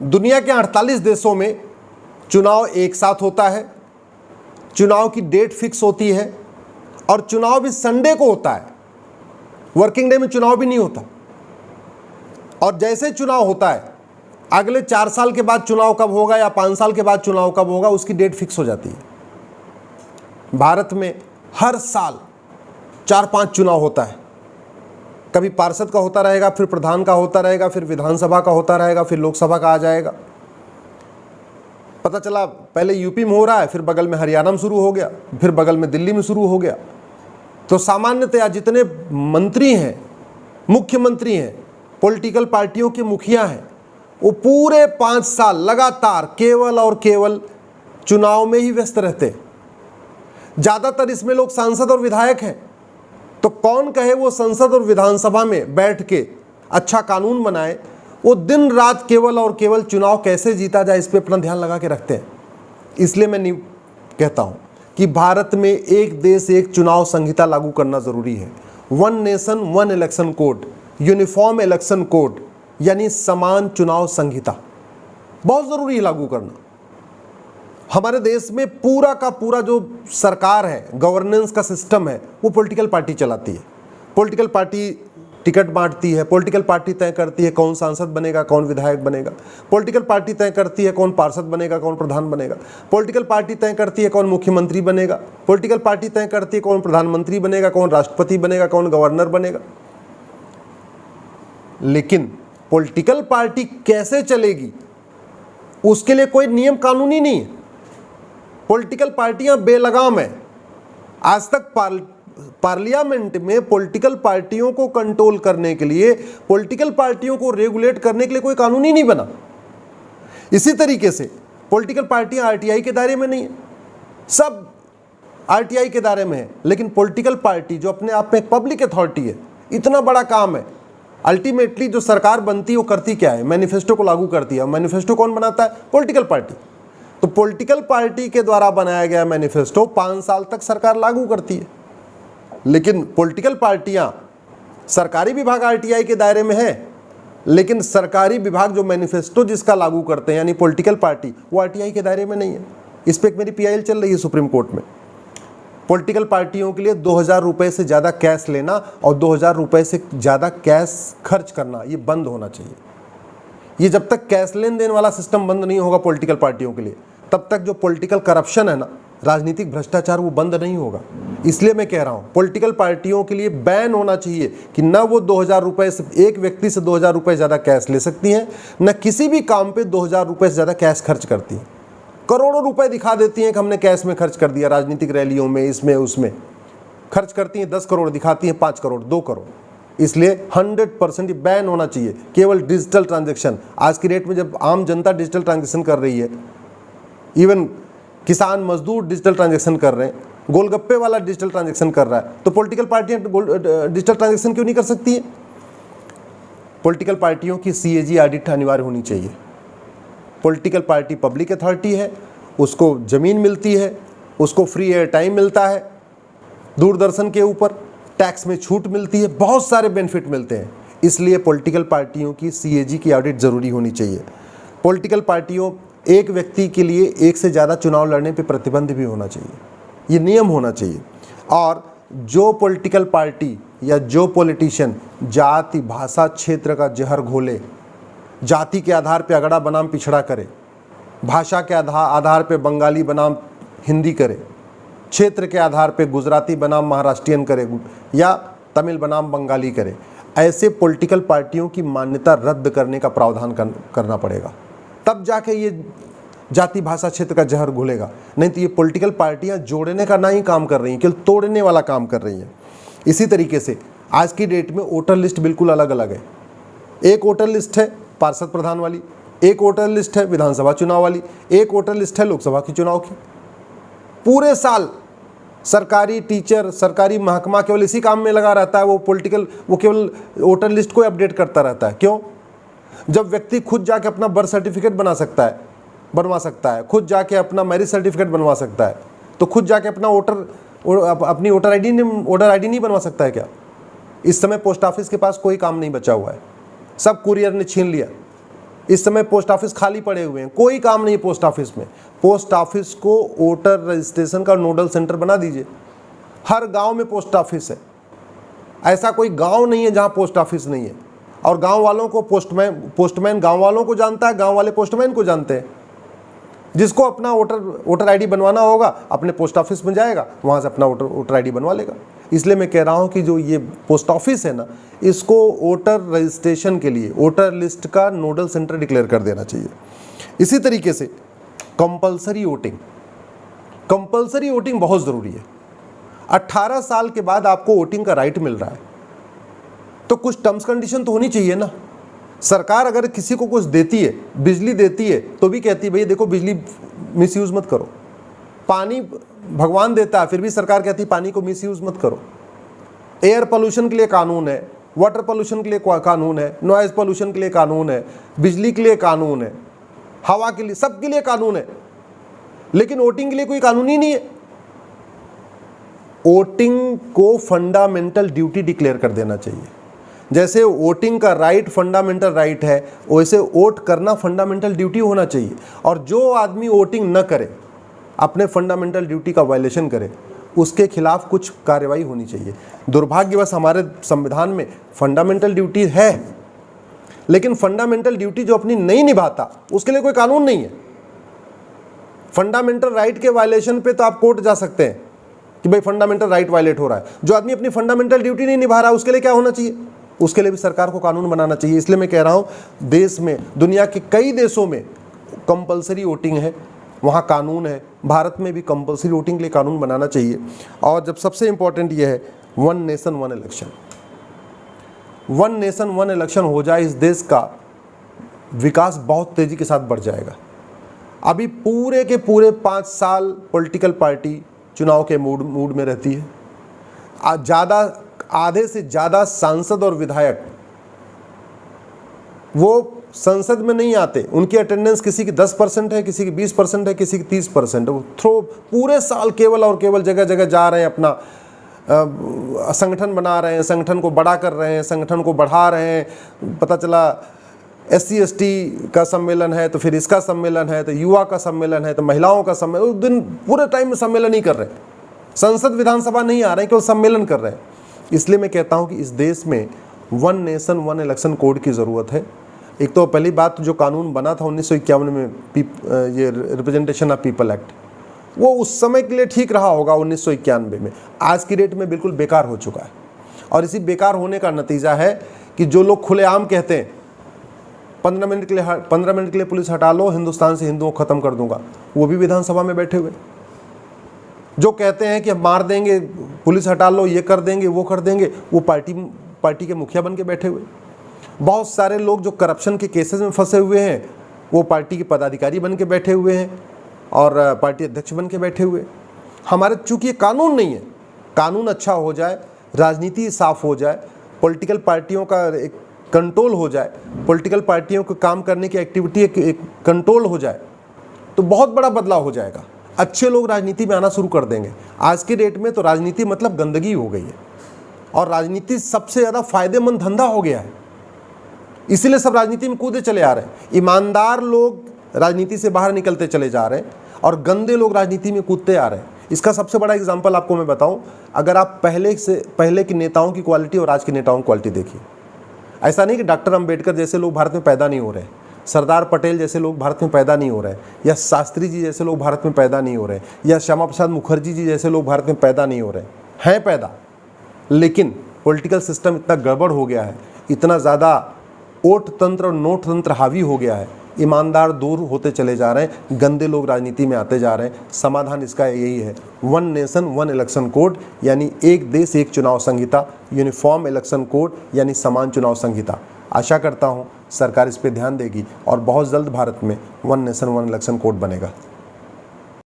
दुनिया के 48 देशों में चुनाव एक साथ होता है, चुनाव की डेट फिक्स होती है और चुनाव भी संडे को होता है। वर्किंग डे में चुनाव भी नहीं होता। और जैसे चुनाव होता है, अगले 4 साल के बाद चुनाव कब होगा या 5 साल के बाद चुनाव कब होगा, उसकी डेट फिक्स हो जाती है। भारत में हर साल 4-5 चुनाव होता है। कभी पार्षद का होता रहेगा, फिर प्रधान का होता रहेगा, फिर विधानसभा का होता रहेगा, फिर लोकसभा का आ जाएगा। पता चला पहले यूपी में हो रहा है, फिर बगल में हरियाणा में शुरू हो गया, फिर बगल में दिल्ली में शुरू हो गया। तो सामान्यतया जितने मंत्री हैं, मुख्यमंत्री हैं, पॉलिटिकल पार्टियों के मुखिया हैं, वो पूरे 5 साल लगातार केवल और केवल चुनाव में ही व्यस्त रहते। ज़्यादातर इसमें लोग सांसद और विधायक हैं। तो कौन कहे वो संसद और विधानसभा में बैठ के अच्छा कानून बनाए? वो दिन रात केवल और केवल चुनाव कैसे जीता जाए इस पे अपना ध्यान लगा के रखते हैं। इसलिए मैं नहीं कहता हूँ कि भारत में एक देश एक चुनाव संहिता लागू करना ज़रूरी है। 1 nation 1 election code, uniform election code, यानी समान चुनाव संहिता बहुत ज़रूरी है लागू करना। हमारे देश में पूरा का पूरा जो सरकार है, गवर्नेंस का सिस्टम है, वो पॉलिटिकल पार्टी चलाती है। पॉलिटिकल पार्टी टिकट बांटती है, पॉलिटिकल पार्टी तय करती है कौन सांसद बनेगा, कौन विधायक बनेगा। पॉलिटिकल पार्टी तय करती है कौन पार्षद बनेगा, कौन प्रधान बनेगा। पॉलिटिकल पार्टी तय करती है कौन मुख्यमंत्री बनेगा। पॉलिटिकल पार्टी तय करती है कौन प्रधानमंत्री बनेगा, कौन राष्ट्रपति बनेगा, कौन गवर्नर बनेगा। लेकिन पॉलिटिकल पार्टी कैसे चलेगी, उसके लिए कोई नियम कानूनी नहीं है। पॉलिटिकल पार्टियां बेलगाम है। आज तक पार्लियामेंट में पॉलिटिकल पार्टियों को कंट्रोल करने के लिए, पॉलिटिकल पार्टियों को रेगुलेट करने के लिए कोई कानून ही नहीं बना। इसी तरीके से पॉलिटिकल पार्टियां आरटीआई के दायरे में नहीं है, सब आरटीआई के दायरे में है। लेकिन पॉलिटिकल पार्टी जो अपने आप में एक पब्लिक अथॉरिटी है, इतना बड़ा काम है। अल्टीमेटली जो सरकार बनती है वो करती क्या है? मैनिफेस्टो को लागू करती है। मैनिफेस्टो कौन बनाता है? Political party. तो पॉलिटिकल पार्टी के द्वारा बनाया गया मैनिफेस्टो 5 साल तक सरकार लागू करती है। लेकिन पॉलिटिकल पार्टियां, सरकारी विभाग आरटीआई के दायरे में है, लेकिन सरकारी विभाग जो मैनिफेस्टो जिसका लागू करते हैं यानी पॉलिटिकल पार्टी, वो आरटीआई के दायरे में नहीं है। इस पर एक मेरी पीआईएल चल रही है सुप्रीम कोर्ट में। पॉलिटिकल पार्टियों के लिए 2000 रुपये से ज़्यादा कैश लेना और 2000 रुपये से ज़्यादा कैश खर्च करना, ये बंद होना चाहिए। ये जब तक कैश लेन देन वाला सिस्टम बंद नहीं होगा पॉलिटिकल पार्टियों के लिए, तब तक जो पॉलिटिकल करप्शन है ना, राजनीतिक भ्रष्टाचार, वो बंद नहीं होगा। इसलिए मैं कह रहा हूँ पॉलिटिकल पार्टियों के लिए बैन होना चाहिए कि न वो 2000 रुपये से, एक व्यक्ति से 2000 रुपये ज़्यादा कैश ले सकती हैं, न किसी भी काम पे 2000 रुपये से ज़्यादा कैश खर्च करती हैं। करोड़ों रुपए दिखा देती हैं कि हमने कैश में खर्च कर दिया, राजनीतिक रैलियों में, इसमें उसमें खर्च करती हैं। 10 करोड़ दिखाती हैं, 5 करोड़, 2 करोड़। इसलिए 100% ये बैन होना चाहिए। केवल डिजिटल ट्रांजैक्शन, आज की डेट में जब आम जनता डिजिटल ट्रांजैक्शन कर रही है, इवन किसान मजदूर डिजिटल ट्रांजैक्शन कर रहे हैं, गोलगप्पे वाला डिजिटल ट्रांजैक्शन कर रहा है, तो पॉलिटिकल पार्टियां डिजिटल ट्रांजैक्शन क्यों नहीं कर सकती है? पॉलिटिकल पार्टियों की सीएजी ऑडिट अनिवार्य होनी चाहिए। पॉलिटिकल पार्टी पब्लिक अथॉरिटी है, उसको ज़मीन मिलती है, उसको फ्री एयर टाइम मिलता है, दूरदर्शन के ऊपर टैक्स में छूट मिलती है, बहुत सारे बेनिफिट मिलते हैं। इसलिए पॉलिटिकल पार्टियों की सीएजी की ऑडिट ज़रूरी होनी चाहिए। पॉलिटिकल पार्टियों, एक व्यक्ति के लिए एक से ज़्यादा चुनाव लड़ने पे प्रतिबंध भी होना चाहिए, ये नियम होना चाहिए। और जो पॉलिटिकल पार्टी या जो पॉलिटिशियन जाति, भाषा, क्षेत्र का जहर घोले, जाति के आधार पे अगड़ा बनाम पिछड़ा करे, भाषा के आधार पे बंगाली बनाम हिंदी करे, क्षेत्र के आधार पे गुजराती बनाम महाराष्ट्रियन करे या तमिल बनाम बंगाली करे, ऐसे पॉलिटिकल पार्टियों की मान्यता रद्द करने का प्रावधान करना पड़ेगा। तब जाके ये जाति, भाषा, क्षेत्र का जहर घुलेगा। नहीं तो ये पॉलिटिकल पार्टियां जोड़ने का ना ही काम कर रही हैं, केवल तोड़ने वाला काम कर रही हैं। इसी तरीके से आज की डेट में वोटर लिस्ट बिल्कुल अलग अलग है। एक वोटर लिस्ट है पार्षद प्रधान वाली, एक वोटर लिस्ट है विधानसभा चुनाव वाली, एक वोटर लिस्ट है लोकसभा के चुनाव की। पूरे साल सरकारी टीचर, सरकारी महकमा केवल इसी काम में लगा रहता है। वो केवल वोटर लिस्ट को अपडेट करता रहता है। क्यों? जब व्यक्ति खुद जाके अपना बर्थ सर्टिफिकेट बनवा सकता है, खुद जाके अपना मैरिज सर्टिफिकेट बनवा सकता है, तो खुद जाके अपना अपनी वोटर आईडी नहीं बनवा सकता है क्या? इस समय पोस्ट ऑफिस के पास कोई काम नहीं बचा हुआ है, सब कुरियर ने छीन लिया। इस समय पोस्ट ऑफिस खाली पड़े हुए हैं, कोई काम नहीं पोस्ट ऑफिस में। पोस्ट ऑफिस को वोटर रजिस्ट्रेशन का नोडल सेंटर बना दीजिए। हर गांव में पोस्ट ऑफिस है, ऐसा कोई गांव नहीं है जहां पोस्ट ऑफिस नहीं है। और गांव वालों को पोस्टमैन गांव वालों को जानता है, गांव वाले पोस्टमैन को जानते हैं। जिसको अपना वोटर आईडी बनवाना होगा अपने पोस्ट ऑफिस में जाएगा, वहाँ से अपना वोटर आईडी बनवा लेगा। इसलिए मैं कह रहा हूँ कि जो ये पोस्ट ऑफिस है ना, इसको वोटर रजिस्ट्रेशन के लिए वोटर लिस्ट का नोडल सेंटर डिक्लेयर कर देना चाहिए। इसी तरीके से कंपलसरी वोटिंग बहुत ज़रूरी है। 18 साल के बाद आपको वोटिंग का राइट मिल रहा है तो कुछ टर्म्स कंडीशन तो होनी चाहिए ना। सरकार अगर किसी को कुछ देती है, बिजली देती है, तो भी कहती है भैया देखो बिजली मिसयूज मत करो। पानी भगवान देता है, फिर भी सरकार कहती है पानी को मिसयूज मत करो। एयर पोल्यूशन के लिए कानून है, वाटर पोल्यूशन के लिए कानून है, नॉइज पोल्यूशन के लिए कानून है, बिजली के लिए कानून है, हवा के लिए, सबके लिए कानून है। लेकिन वोटिंग के लिए कोई कानून ही नहीं है। वोटिंग को फंडामेंटल ड्यूटी डिक्लेयर कर देना चाहिए। जैसे वोटिंग का राइट फंडामेंटल राइट है, वैसे वोट करना फंडामेंटल ड्यूटी होना चाहिए। और जो आदमी वोटिंग न करे, अपने फंडामेंटल ड्यूटी का वायलेशन करे, उसके खिलाफ कुछ कार्रवाई होनी चाहिए। दुर्भाग्यवश हमारे संविधान में फंडामेंटल ड्यूटी है, लेकिन फंडामेंटल ड्यूटी जो अपनी नहीं निभाता उसके लिए कोई कानून नहीं है। फंडामेंटल राइट के वायलेशन पे तो आप कोर्ट जा सकते हैं कि भाई फंडामेंटल राइट वायलेट हो रहा है। जो आदमी अपनी फंडामेंटल ड्यूटी नहीं निभा रहा उसके लिए क्या होना चाहिए? उसके लिए भी सरकार को कानून बनाना चाहिए। इसलिए मैं कह रहा हूँ, देश में, दुनिया के कई देशों में कंपलसरी वोटिंग है, वहाँ कानून है। भारत में भी कंपलसरी वोटिंग के लिए कानून बनाना चाहिए। और जब सबसे इम्पोर्टेंट ये है, one nation one election. One nation one election हो जाए, इस देश का विकास बहुत तेज़ी के साथ बढ़ जाएगा। अभी पूरे के पूरे 5 साल पॉलिटिकल पार्टी चुनाव के मूड में रहती है। आधे से ज़्यादा सांसद और विधायक वो संसद में नहीं आते। उनकी अटेंडेंस किसी की 10% है, किसी की 20% है, किसी की 30% है। वो पूरे साल केवल और केवल जगह जगह जा रहे हैं, अपना संगठन बना रहे हैं, संगठन को बड़ा कर रहे हैं, संगठन को बढ़ा रहे हैं। पता चला SC ST का सम्मेलन है तो फिर इसका सम्मेलन है, तो युवा का सम्मेलन है, तो महिलाओं का सम्मेलन। उस दिन पूरे टाइम में सम्मेलन ही कर रहे हैं, संसद विधानसभा नहीं आ रहे हैं, केवल सम्मेलन कर रहे हैं। इसलिए मैं कहता हूं कि इस देश में one nation one election code की ज़रूरत है। एक तो पहली बात, जो कानून बना था 1951 में, ये रिप्रेजेंटेशन ऑफ पीपल एक्ट, वो उस समय के लिए ठीक रहा होगा 1991 में। आज की डेट में बिल्कुल बेकार हो चुका है। और इसी बेकार होने का नतीजा है कि जो लोग खुलेआम कहते हैं 15 मिनट के लिए पुलिस हटा लो, हिंदुस्तान से हिंदुओं को ख़त्म कर दूंगा, वो भी विधानसभा में बैठे हुए। जो कहते हैं कि हम मार देंगे, पुलिस हटा लो, ये कर देंगे, वो कर देंगे, वो पार्टी के मुखिया बन के बैठे हुए। बहुत सारे लोग जो करप्शन के केसेस में फंसे हुए हैं, वो पार्टी के पदाधिकारी बन के बैठे हुए हैं और पार्टी अध्यक्ष बन के बैठे हुए। हमारे चूँकि ये कानून नहीं है, कानून अच्छा हो जाए, राजनीति साफ हो जाए, पॉलिटिकल पार्टियों का एक कंट्रोल हो जाए, पॉलिटिकल पार्टियों को काम करने की एक्टिविटी एक कंट्रोल हो जाए, तो बहुत बड़ा बदलाव हो जाएगा। अच्छे लोग राजनीति में आना शुरू कर देंगे। आज के डेट में तो राजनीति मतलब गंदगी हो गई है, और राजनीति सबसे ज़्यादा फायदेमंद धंधा हो गया है। इसीलिए सब राजनीति में कूदे चले आ रहे हैं। ईमानदार लोग राजनीति से बाहर निकलते चले जा रहे हैं और गंदे लोग राजनीति में कूदते आ रहे हैं। इसका सबसे बड़ा एग्जाम्पल आपको मैं बताऊं, अगर आप पहले के नेताओं की क्वालिटी और आज के नेताओं की क्वालिटी देखिए। ऐसा नहीं कि डॉक्टर अंबेडकर जैसे लोग भारत में पैदा नहीं हो रहे, सरदार पटेल जैसे लोग भारत में पैदा नहीं हो रहे, या शास्त्री जी जैसे लोग भारत में पैदा नहीं हो रहे, या श्यामा प्रसाद मुखर्जी जी जैसे लोग भारत में पैदा नहीं हो रहे हैं, पैदा। लेकिन पॉलिटिकल सिस्टम इतना गड़बड़ हो गया है, इतना ज़्यादा वोट तंत्र और नोट तंत्र हावी हो गया है, ईमानदार दूर होते चले जा रहे हैं, गंदे लोग राजनीति में आते जा रहे हैं। समाधान इसका यही है, one nation one election code, यानी एक देश एक चुनाव संहिता, यूनिफॉर्म इलेक्शन कोड यानी समान चुनाव संहिता। आशा करता हूं सरकार इस पर ध्यान देगी और बहुत जल्द भारत में one nation one election code बनेगा।